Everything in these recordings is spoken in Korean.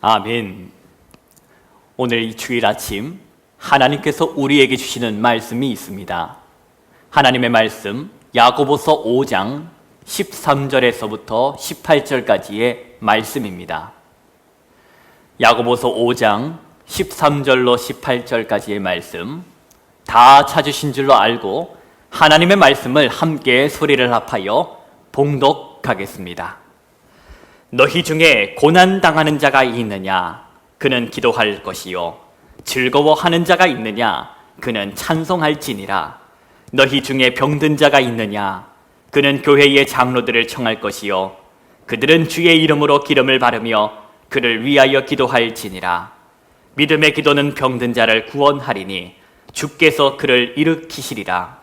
아멘. 오늘 이 주일 아침 하나님께서 우리에게 주시는 말씀이 있습니다. 하나님의 말씀 야고보서 5장 13절에서부터 18절까지의 말씀입니다. 야고보서 5장 13절로 18절까지의 말씀 다 찾으신 줄로 알고 하나님의 말씀을 함께 소리를 합하여 봉독하겠습니다. 너희 중에 고난당하는 자가 있느냐? 그는 기도할 것이요. 즐거워하는 자가 있느냐? 그는 찬송할지니라. 너희 중에 병든 자가 있느냐? 그는 교회의 장로들을 청할 것이요. 그들은 주의 이름으로 기름을 바르며 그를 위하여 기도할지니라. 믿음의 기도는 병든 자를 구원하리니 주께서 그를 일으키시리라.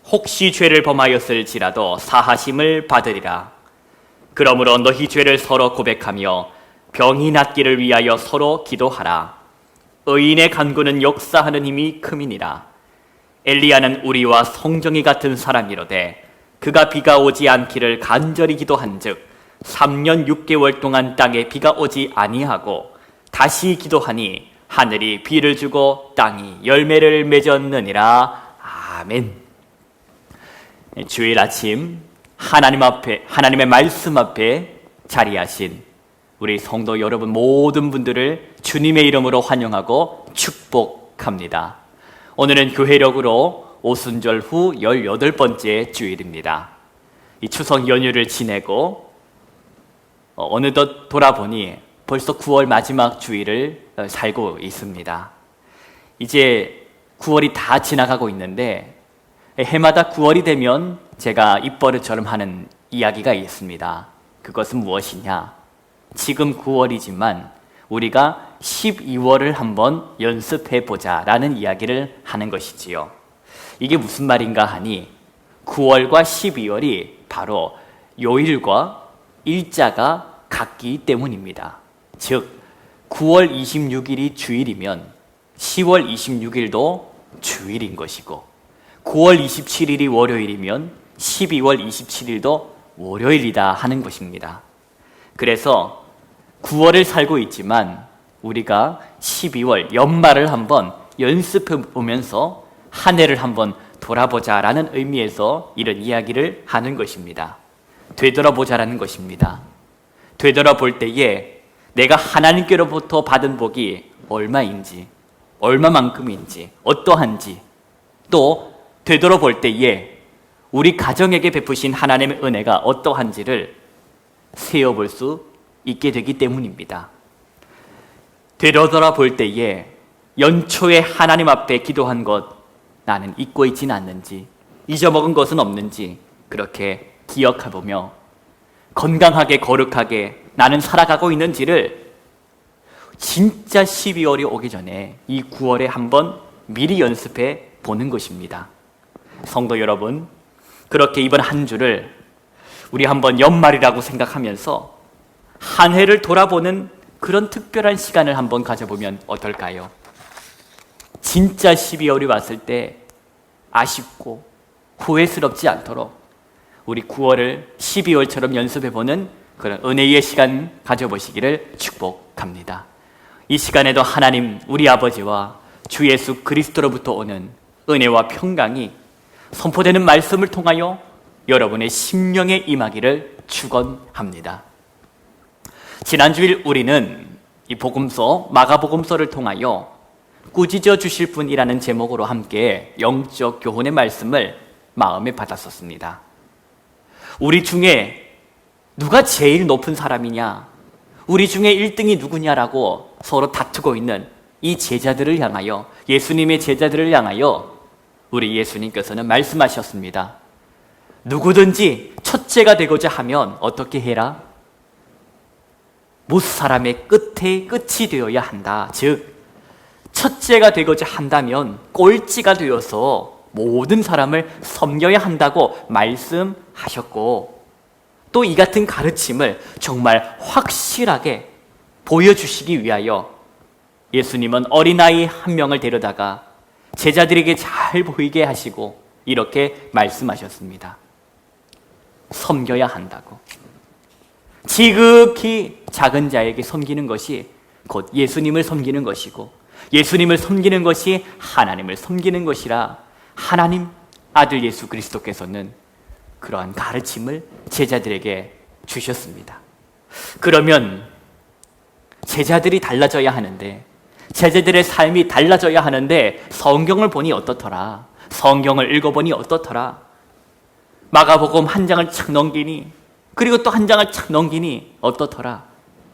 혹시 죄를 범하였을지라도 사하심을 받으리라. 그러므로 너희 죄를 서로 고백하며 병이 낫기를 위하여 서로 기도하라. 의인의 간구는 역사하는 힘이 큼이니라. 엘리야는 우리와 성정이 같은 사람이로되 그가 비가 오지 않기를 간절히 기도한즉 3년 6개월 동안 땅에 비가 오지 아니하고 다시 기도하니 하늘이 비를 주고 땅이 열매를 맺었느니라. 아멘. 주일 아침 하나님의 말씀 앞에 자리하신 우리 성도 여러분 모든 분들을 주님의 이름으로 환영하고 축복합니다. 오늘은 교회력으로 오순절 후 18번째 주일입니다. 이 추석 연휴를 지내고 어느덧 돌아보니 벌써 9월 마지막 주일을 살고 있습니다. 이제 9월이 다 지나가고 있는데 해마다 9월이 되면 제가 입버릇처럼 하는 이야기가 있습니다. 그것은 무엇이냐? 지금 9월이지만 우리가 12월을 한번 연습해보자 라는 이야기를 하는 것이지요. 이게 무슨 말인가 하니 9월과 12월이 바로 요일과 일자가 같기 때문입니다. 즉 9월 26일이 주일이면 10월 26일도 주일인 것이고 9월 27일이 월요일이면 12월 27일도 월요일이다 하는 것입니다. 그래서 9월을 살고 있지만 우리가 12월 연말을 한번 연습해 보면서 한 해를 한번 돌아보자라는 의미에서 이런 이야기를 하는 것입니다. 되돌아보자라는 것입니다. 되돌아볼 때에 내가 하나님께로부터 받은 복이 얼마인지, 얼마만큼인지, 어떠한지, 또 되돌아볼 때에 우리 가정에게 베푸신 하나님의 은혜가 어떠한지를 세어볼 수 있게 되기 때문입니다. 되돌아볼 때에 연초에 하나님 앞에 기도한 것 나는 잊고 있지는 않는지, 잊어먹은 것은 없는지 그렇게 기억해보며 건강하게 거룩하게 나는 살아가고 있는지를 진짜 12월이 오기 전에 이 9월에 한번 미리 연습해 보는 것입니다. 성도 여러분, 그렇게 이번 한 주를 우리 한번 연말이라고 생각하면서 한 해를 돌아보는 그런 특별한 시간을 한번 가져보면 어떨까요? 진짜 12월이 왔을 때 아쉽고 후회스럽지 않도록 우리 9월을 12월처럼 연습해보는 그런 은혜의 시간 가져보시기를 축복합니다. 이 시간에도 하나님 우리 아버지와 주 예수 그리스도로부터 오는 은혜와 평강이 선포되는 말씀을 통하여 여러분의 심령에 임하기를 축원합니다. 지난주일 우리는 이 복음서 마가복음서를 통하여 꾸짖어 주실 분이라는 제목으로 함께 영적 교훈의 말씀을 마음에 받았었습니다. 우리 중에 누가 제일 높은 사람이냐, 우리 중에 1등이 누구냐라고 서로 다투고 있는 이 제자들을 향하여, 예수님의 제자들을 향하여 우리 예수님께서는 말씀하셨습니다. 누구든지 첫째가 되고자 하면 어떻게 해라? 못 사람의 끝이 되어야 한다. 즉 첫째가 되고자 한다면 꼴찌가 되어서 모든 사람을 섬겨야 한다고 말씀하셨고, 또 이 같은 가르침을 정말 확실하게 보여주시기 위하여 예수님은 어린아이 한 명을 데려다가 제자들에게 잘 보이게 하시고 이렇게 말씀하셨습니다. 섬겨야 한다고. 지극히 작은 자에게 섬기는 것이 곧 예수님을 섬기는 것이고, 예수님을 섬기는 것이 하나님을 섬기는 것이라 하나님 아들 예수 그리스도께서는 그러한 가르침을 제자들에게 주셨습니다. 그러면 제자들이 달라져야 하는데, 제자들의 삶이 달라져야 하는데 성경을 보니 어떻더라? 성경을 읽어보니 어떻더라? 마가복음 한 장을 착 넘기니, 그리고 또 한 장을 착 넘기니 어떻더라?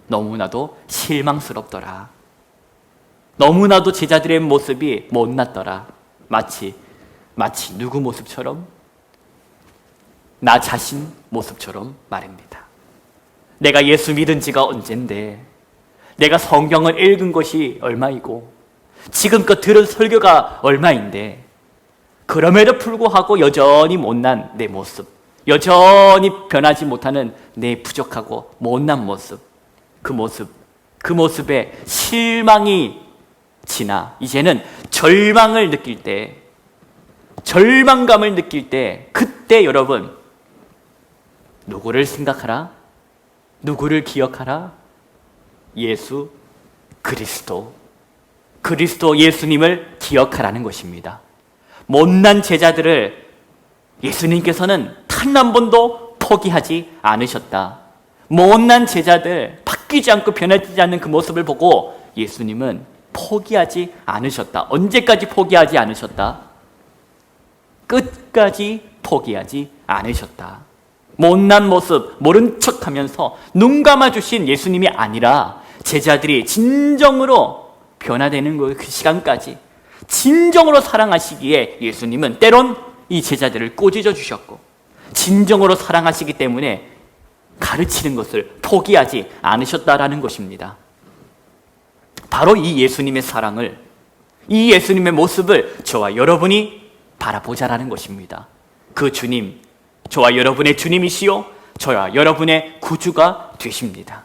너무나도 실망스럽더라. 너무나도 제자들의 모습이 못났더라. 마치 누구 모습처럼? 나 자신 모습처럼 말입니다. 내가 예수 믿은 지가 언젠데, 내가 성경을 읽은 것이 얼마이고, 지금껏 들은 설교가 얼마인데, 그럼에도 불구하고 여전히 못난 내 모습, 여전히 변하지 못하는 내 부족하고 못난 모습, 그 모습에 실망이 지나 이제는 절망을 느낄 때, 절망감을 느낄 때, 그때 여러분 누구를 생각하라? 누구를 기억하라? 예수 그리스도 예수님을 기억하라는 것입니다. 못난 제자들을 예수님께서는 단 한 번도 포기하지 않으셨다. 못난 제자들, 바뀌지 않고 변하지 않는 그 모습을 보고 예수님은 포기하지 않으셨다. 언제까지 포기하지 않으셨다? 끝까지 포기하지 않으셨다. 못난 모습, 모른 척하면서 눈 감아주신 예수님이 아니라 제자들이 진정으로 변화되는 그 시간까지 진정으로 사랑하시기에 예수님은 때론 이 제자들을 꼬집어 주셨고, 진정으로 사랑하시기 때문에 가르치는 것을 포기하지 않으셨다라는 것입니다. 바로 이 예수님의 사랑을, 이 예수님의 모습을 저와 여러분이 바라보자라는 것입니다. 그 주님, 저와 여러분의 주님이시요 저와 여러분의 구주가 되십니다.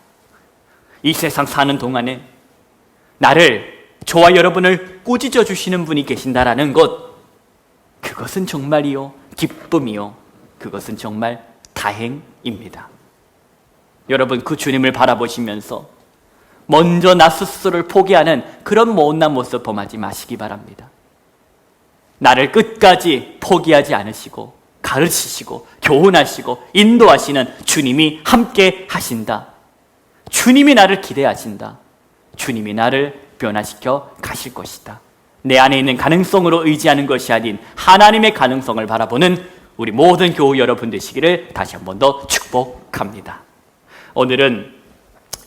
이 세상 사는 동안에 나를, 저와 여러분을 꾸짖어 주시는 분이 계신다라는 것, 그것은 정말이요 기쁨이요, 그것은 정말 다행입니다. 여러분, 그 주님을 바라보시면서 먼저 나 스스로를 포기하는 그런 못난 모습 범하지 마시기 바랍니다. 나를 끝까지 포기하지 않으시고 가르치시고 교훈하시고 인도하시는 주님이 함께 하신다. 주님이 나를 기대하신다. 주님이 나를 변화시켜 가실 것이다. 내 안에 있는 가능성으로 의지하는 것이 아닌 하나님의 가능성을 바라보는 우리 모든 교우 여러분 되시기를 다시 한 번 더 축복합니다. 오늘은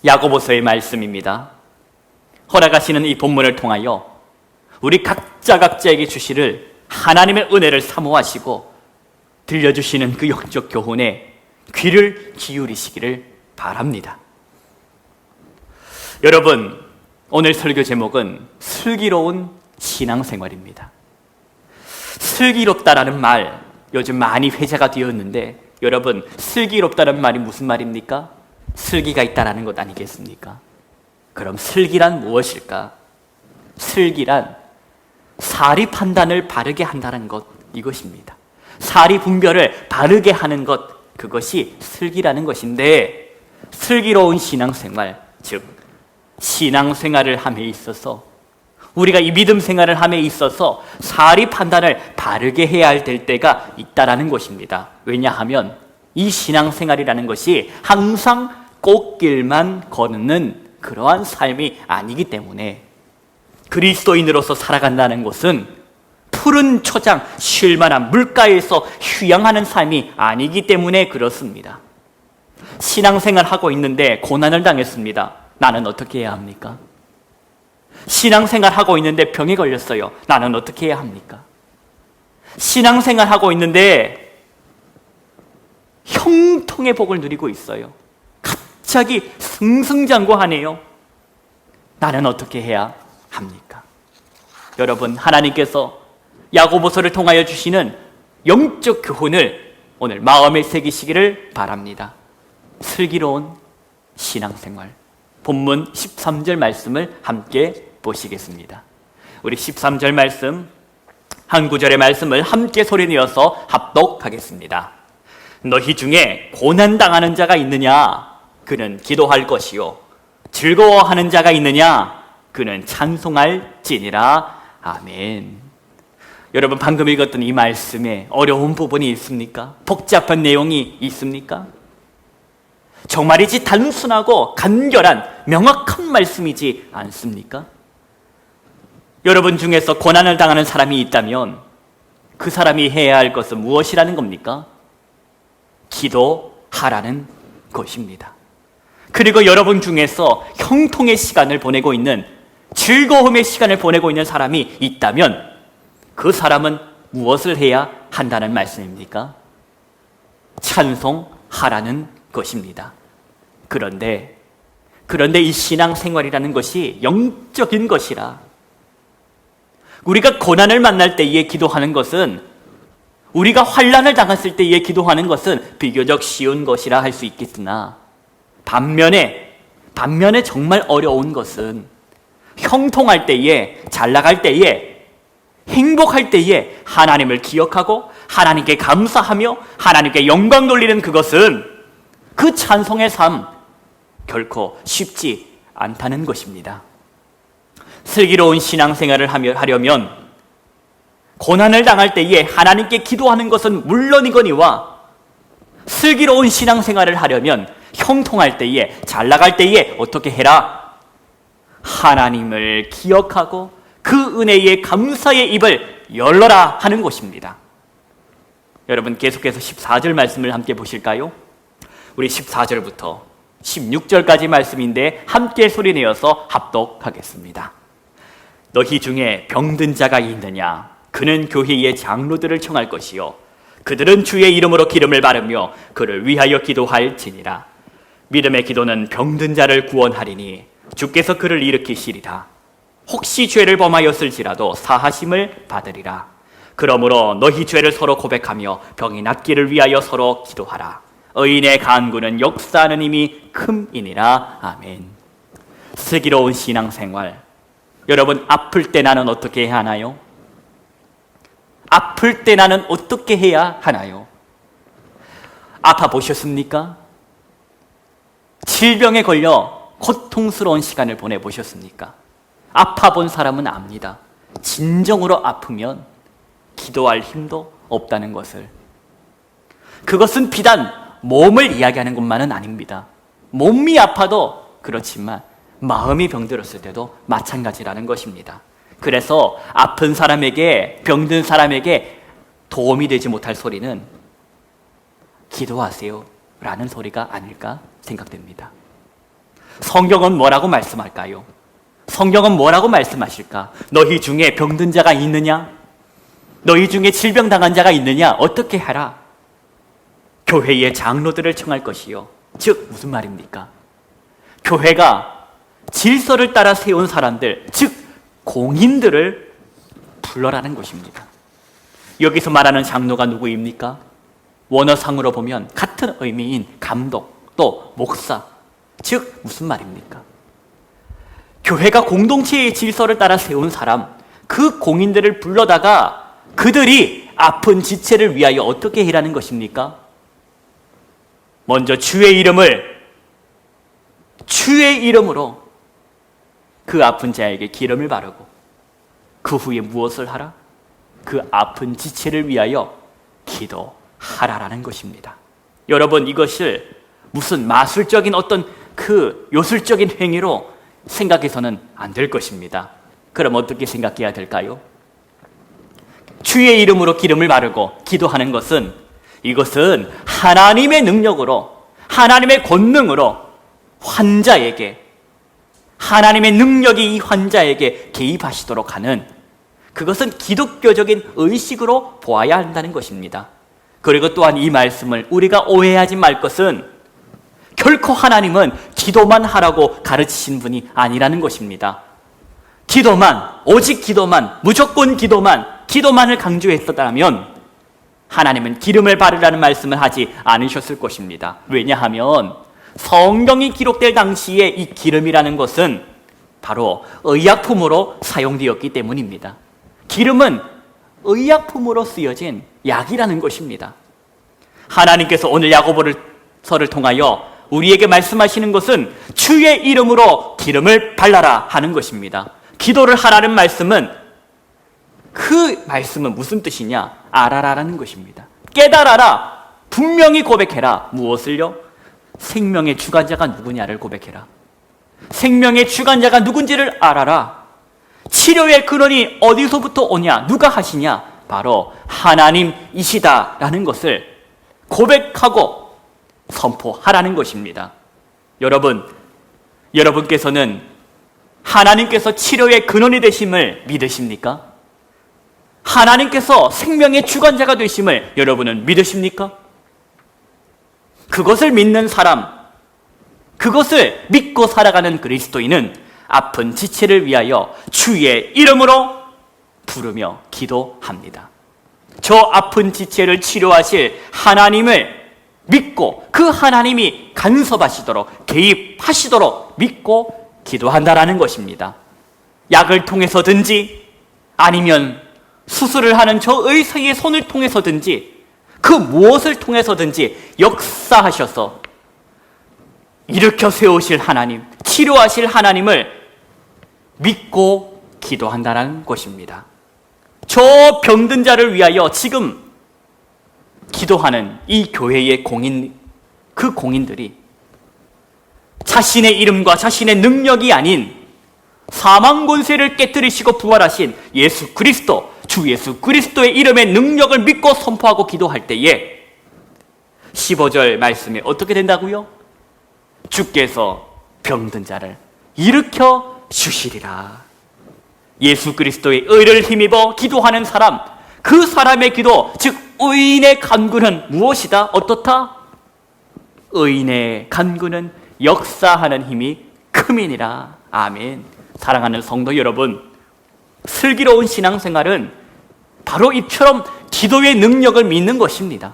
야고보서의 말씀입니다. 허락하시는 이 본문을 통하여 우리 각자에게 주시를 하나님의 은혜를 사모하시고 들려주시는 그 영적 교훈에 귀를 기울이시기를 바랍니다. 여러분, 오늘 설교 제목은 슬기로운 신앙생활입니다. 슬기롭다라는 말, 요즘 많이 회자가 되었는데, 여러분, 슬기롭다는 말이 무슨 말입니까? 슬기가 있다라는 것 아니겠습니까? 그럼 슬기란 무엇일까? 슬기란 사리 판단을 바르게 한다는 것, 이것입니다. 사리 분별을 바르게 하는 것, 그것이 슬기라는 것인데, 슬기로운 신앙생활, 즉 신앙생활을 함에 있어서, 우리가 이 믿음 생활을 함에 있어서 사리 판단을 바르게 해야 할 때가 있다라는 것입니다. 왜냐하면 이 신앙생활이라는 것이 항상 꽃길만 걷는 그러한 삶이 아니기 때문에, 그리스도인으로서 살아간다는 것은 푸른 초장, 쉴만한 물가에서 휴양하는 삶이 아니기 때문에 그렇습니다. 신앙생활하고 있는데 고난을 당했습니다. 나는 어떻게 해야 합니까? 신앙생활하고 있는데 병에 걸렸어요. 나는 어떻게 해야 합니까? 신앙생활하고 있는데 형통의 복을 누리고 있어요. 갑자기 승승장구하네요. 나는 어떻게 해야 합니까? 여러분, 하나님께서 야고보서를 통하여 주시는 영적 교훈을 오늘 마음에 새기시기를 바랍니다. 슬기로운 신앙생활, 본문 13절 말씀을 함께 보시겠습니다. 우리 13절 말씀, 한 구절의 말씀을 함께 소리내어서 합독하겠습니다. 너희 중에 고난당하는 자가 있느냐? 그는 기도할 것이요 즐거워하는 자가 있느냐? 그는 찬송할지니라. 아멘. 여러분, 방금 읽었던 이 말씀에 어려운 부분이 있습니까? 복잡한 내용이 있습니까? 정말이지 단순하고 간결한 명확한 말씀이지 않습니까? 여러분 중에서 고난을 당하는 사람이 있다면 그 사람이 해야 할 것은 무엇이라는 겁니까? 기도하라는 것입니다. 그리고 여러분 중에서 형통의 시간을 보내고 있는, 즐거움의 시간을 보내고 있는 사람이 있다면 그 사람은 무엇을 해야 한다는 말씀입니까? 찬송하라는 것입니다. 그런데 이 신앙생활이라는 것이 영적인 것이라, 우리가 고난을 만날 때에 기도하는 것은, 우리가 환난을 당했을 때에 기도하는 것은 비교적 쉬운 것이라 할 수 있겠으나 반면에 정말 어려운 것은 형통할 때에, 잘 나갈 때에, 행복할 때에 하나님을 기억하고 하나님께 감사하며 하나님께 영광 돌리는 그것은, 그 찬송의 삶 결코 쉽지 않다는 것입니다. 슬기로운 신앙생활을 하려면 고난을 당할 때에 하나님께 기도하는 것은 물론이거니와, 슬기로운 신앙생활을 하려면 형통할 때에, 잘 나갈 때에 어떻게 해라? 하나님을 기억하고 그 은혜의 감사의 입을 열어라 하는 것입니다. 여러분, 계속해서 14절 말씀을 함께 보실까요? 우리 14절부터 16절까지 말씀인데 함께 소리내어서 합독하겠습니다. 너희 중에 병든 자가 있느냐? 그는 교회의 장로들을 청할 것이요 그들은 주의 이름으로 기름을 바르며 그를 위하여 기도할지니라. 믿음의 기도는 병든 자를 구원하리니 주께서 그를 일으키시리라. 혹시 죄를 범하였을지라도 사하심을 받으리라. 그러므로 너희 죄를 서로 고백하며 병이 낫기를 위하여 서로 기도하라. 의인의 간구는 역사하는 힘이 큼이니라. 아멘. 슬기로운 신앙생활, 여러분, 아플 때 나는 어떻게 해야 하나요? 아플 때 나는 어떻게 해야 하나요? 아파 보셨습니까? 질병에 걸려 고통스러운 시간을 보내보셨습니까? 아파 본 사람은 압니다. 진정으로 아프면 기도할 힘도 없다는 것을. 그것은 비단 몸을 이야기하는 것만은 아닙니다. 몸이 아파도 그렇지만 마음이 병들었을 때도 마찬가지라는 것입니다. 그래서 아픈 사람에게, 병든 사람에게 도움이 되지 못할 소리는 기도하세요 라는 소리가 아닐까 생각됩니다. 성경은 뭐라고 말씀할까요? 성경은 뭐라고 말씀하실까? 너희 중에 병든 자가 있느냐? 너희 중에 질병당한 자가 있느냐? 어떻게 하라? 교회의 장로들을 청할 것이요. 즉 무슨 말입니까? 교회가 질서를 따라 세운 사람들, 즉 공인들을 불러라는 것입니다. 여기서 말하는 장로가 누구입니까? 원어상으로 보면 같은 의미인 감독, 또 목사, 즉 무슨 말입니까? 교회가 공동체의 질서를 따라 세운 사람, 그 공인들을 불러다가 그들이 아픈 지체를 위하여 어떻게 해라는 것입니까? 먼저 주의 이름으로 그 아픈 자에게 기름을 바르고 그 후에 무엇을 하라? 그 아픈 지체를 위하여 기도하라라는 것입니다. 여러분, 이것을 무슨 마술적인 어떤 그 요술적인 행위로 생각해서는 안 될 것입니다. 그럼 어떻게 생각해야 될까요? 주의 이름으로 기름을 바르고 기도하는 것은, 이것은 하나님의 능력으로, 하나님의 권능으로 환자에게, 하나님의 능력이 이 환자에게 개입하시도록 하는, 그것은 기독교적인 의식으로 보아야 한다는 것입니다. 그리고 또한 이 말씀을 우리가 오해하지 말 것은, 결코 하나님은 기도만 하라고 가르치신 분이 아니라는 것입니다. 기도만, 오직 기도만, 무조건 기도만을 강조했었다면 하나님은 기름을 바르라는 말씀을 하지 않으셨을 것입니다. 왜냐하면 성경이 기록될 당시에 이 기름이라는 것은 바로 의약품으로 사용되었기 때문입니다. 기름은 의약품으로 쓰여진 약이라는 것입니다. 하나님께서 오늘 야고보서를 통하여 우리에게 말씀하시는 것은 주의 이름으로 기름을 발라라 하는 것입니다. 기도를 하라는 말씀은 그 말씀은 무슨 뜻이냐? 알아라라는 것입니다. 깨달아라. 분명히 고백해라. 무엇을요? 생명의 주관자가 누구냐를 고백해라. 생명의 주관자가 누군지를 알아라. 치료의 근원이 어디서부터 오냐? 누가 하시냐? 바로 하나님이시다라는 것을 고백하고 선포하라는 것입니다. 여러분께서는 하나님께서 치료의 근원이 되심을 믿으십니까? 하나님께서 생명의 주관자가 되심을 여러분은 믿으십니까? 그것을 믿는 사람, 그것을 믿고 살아가는 그리스도인은 아픈 지체를 위하여 주의 이름으로 부르며 기도합니다. 저 아픈 지체를 치료하실 하나님을 믿고 그 하나님이 간섭하시도록 개입하시도록 믿고 기도한다라는 것입니다. 약을 통해서든지 아니면 수술을 하는 저 의사의 손을 통해서든지 그 무엇을 통해서든지 역사하셔서 일으켜 세우실 하나님, 치료하실 하나님을 믿고 기도한다는 것입니다. 저 병든 자를 위하여 지금 기도하는 이 교회의 그 공인들이 자신의 이름과 자신의 능력이 아닌 사망 권세를 깨뜨리시고 부활하신 예수 그리스도, 주 예수 그리스도의 이름의 능력을 믿고 선포하고 기도할 때에 15절 말씀에 어떻게 된다고요? 주께서 병든 자를 일으켜 주시리라. 예수 그리스도의 의를 힘입어 기도하는 사람, 그 사람의 기도, 즉 의인의 간구는 무엇이다? 어떻다? 의인의 간구는 역사하는 힘이 큼이니라. 아멘. 사랑하는 성도 여러분, 슬기로운 신앙생활은 바로 이처럼 기도의 능력을 믿는 것입니다.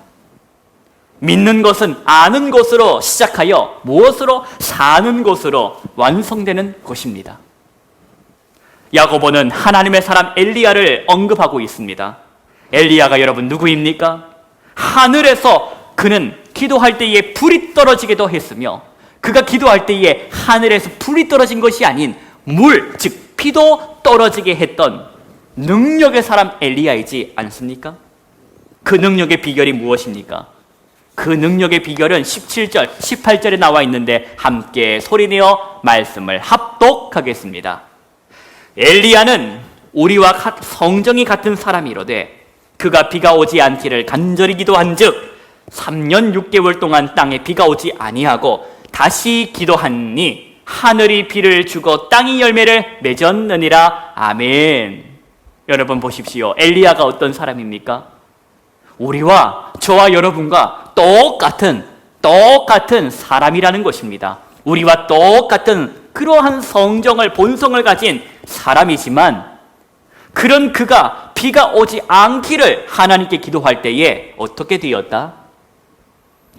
믿는 것은 아는 것으로 시작하여 무엇으로? 사는 것으로 완성되는 것입니다. 야고보는 하나님의 사람 엘리야를 언급하고 있습니다. 엘리야가 여러분 누구입니까? 하늘에서 그는 기도할 때에 불이 떨어지기도 했으며 그가 기도할 때에 하늘에서 불이 떨어진 것이 아닌 물, 즉 피도 떨어지게 했던 능력의 사람 엘리야이지 않습니까? 그 능력의 비결이 무엇입니까? 그 능력의 비결은 17절, 18절에 나와 있는데 함께 소리내어 말씀을 합독하겠습니다. 엘리야는 우리와 성정이 같은 사람이로되 그가 비가 오지 않기를 간절히 기도한즉 3년 6개월 동안 땅에 비가 오지 아니하고 다시 기도하니 하늘이 비를 주고 땅이 열매를 맺었느니라. 아멘. 여러분 보십시오. 엘리야가 어떤 사람입니까? 우리와 저와 여러분과 똑같은 사람이라는 것입니다. 우리와 똑같은 그러한 성정을, 본성을 가진 사람이지만 그런 그가 비가 오지 않기를 하나님께 기도할 때에 어떻게 되었다?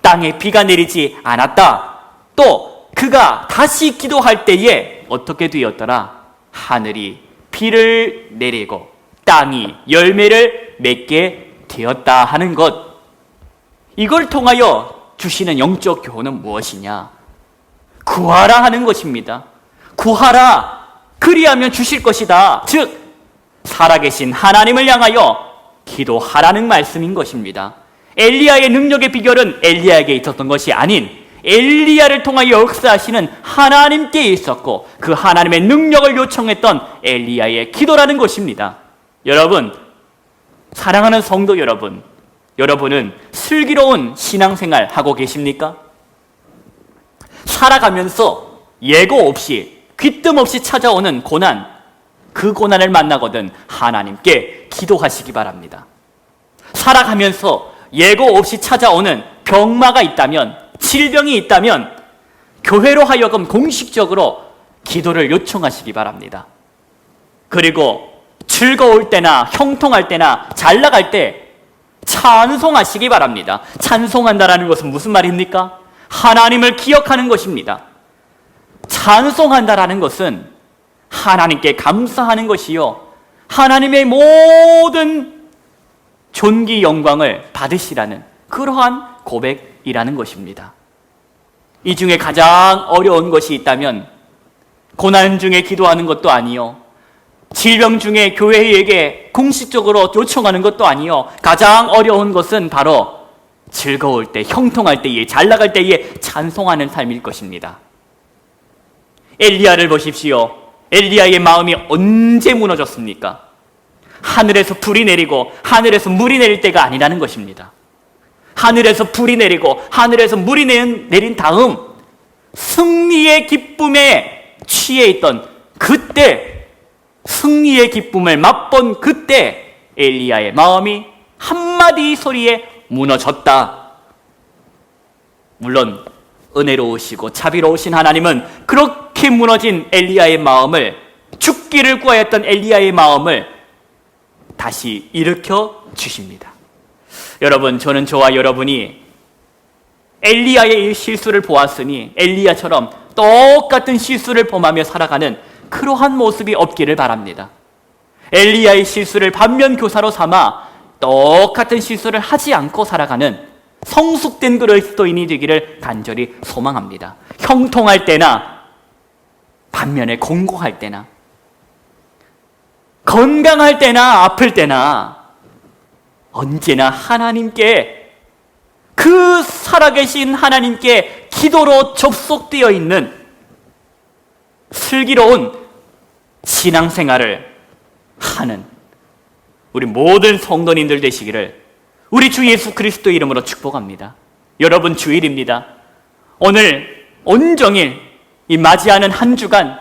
땅에 비가 내리지 않았다. 또 그가 다시 기도할 때에 어떻게 되었더라? 하늘이 비를 내리고 땅이 열매를 맺게 되었다 하는 것. 이걸 통하여 주시는 영적 교훈은 무엇이냐? 구하라 하는 것입니다. 구하라. 그리하면 주실 것이다. 즉 살아계신 하나님을 향하여 기도하라는 말씀인 것입니다. 엘리야의 능력의 비결은 엘리야에게 있었던 것이 아닌 엘리야를 통하여 역사하시는 하나님께 있었고 그 하나님의 능력을 요청했던 엘리야의 기도라는 것입니다. 여러분, 사랑하는 성도 여러분, 여러분은 슬기로운 신앙생활 하고 계십니까? 살아가면서 예고 없이 귀뜸 없이 찾아오는 고난, 그 고난을 만나거든 하나님께 기도하시기 바랍니다. 살아가면서 예고 없이 찾아오는 병마가 있다면, 질병이 있다면 교회로 하여금 공식적으로 기도를 요청하시기 바랍니다. 그리고 즐거울 때나 형통할 때나 잘 나갈 때 찬송하시기 바랍니다. 찬송한다라는 것은 무슨 말입니까? 하나님을 기억하는 것입니다. 찬송한다라는 것은 하나님께 감사하는 것이요, 하나님의 모든 존귀 영광을 받으시라는 그러한 고백이라는 것입니다. 이 중에 가장 어려운 것이 있다면 고난 중에 기도하는 것도 아니요, 질병 중에 교회에게 공식적으로 요청하는 것도 아니요, 가장 어려운 것은 바로 즐거울 때, 형통할 때에, 잘 나갈 때에 찬송하는 삶일 것입니다. 엘리야를 보십시오. 엘리야의 마음이 언제 무너졌습니까? 하늘에서 불이 내리고 하늘에서 물이 내릴 때가 아니라는 것입니다. 하늘에서 불이 내리고 하늘에서 물이 내린 다음 승리의 기쁨에 취해 있던 그때, 승리의 기쁨을 맛본 그때 엘리야의 마음이 한마디 소리에 무너졌다. 물론 은혜로우시고 자비로우신 하나님은 그렇게 무너진 엘리야의 마음을, 죽기를 구하였던 엘리야의 마음을 다시 일으켜 주십니다. 여러분, 저와 여러분이 엘리야의 실수를 보았으니 엘리야처럼 똑같은 실수를 범하며 살아가는 그러한 모습이 없기를 바랍니다. 엘리야의 실수를 반면교사로 삼아 똑같은 실수를 하지 않고 살아가는 성숙된 그리스도인이 되기를 간절히 소망합니다. 형통할 때나 반면에 공고할 때나, 건강할 때나 아플 때나 언제나 하나님께, 그 살아계신 하나님께 기도로 접속되어 있는 슬기로운 신앙생활을 하는 우리 모든 성도님들 되시기를 우리 주 예수 그리스도 이름으로 축복합니다. 여러분, 주일입니다. 오늘 온종일 이 맞이하는 한 주간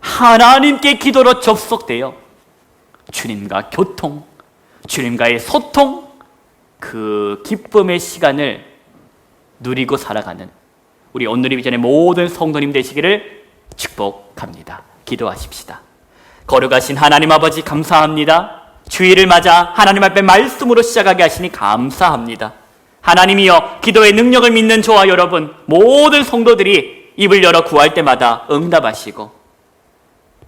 하나님께 기도로 접속되어 주님과 교통, 주님과의 소통, 그 기쁨의 시간을 누리고 살아가는 우리 오늘의 비전의 모든 성도님 되시기를 축복합니다. 기도하십시다. 거룩하신 하나님 아버지, 감사합니다. 주일을 맞아 하나님 앞에 말씀으로 시작하게 하시니 감사합니다. 하나님이여, 기도의 능력을 믿는 저와 여러분 모든 성도들이 입을 열어 구할 때마다 응답하시고,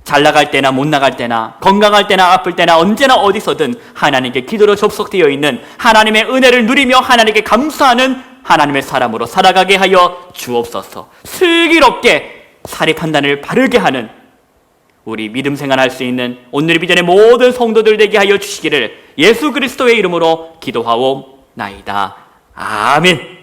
잘 나갈 때나 못 나갈 때나, 건강할 때나 아플 때나 언제나 어디서든 하나님께 기도로 접속되어 있는 하나님의 은혜를 누리며 하나님께 감사하는 하나님의 사람으로 살아가게 하여 주옵소서. 슬기롭게 사리 판단을 바르게 하는 우리 믿음 생활할 수 있는 오늘 비전의 모든 성도들 되게 하여 주시기를 예수 그리스도의 이름으로 기도하옵나이다. 아멘.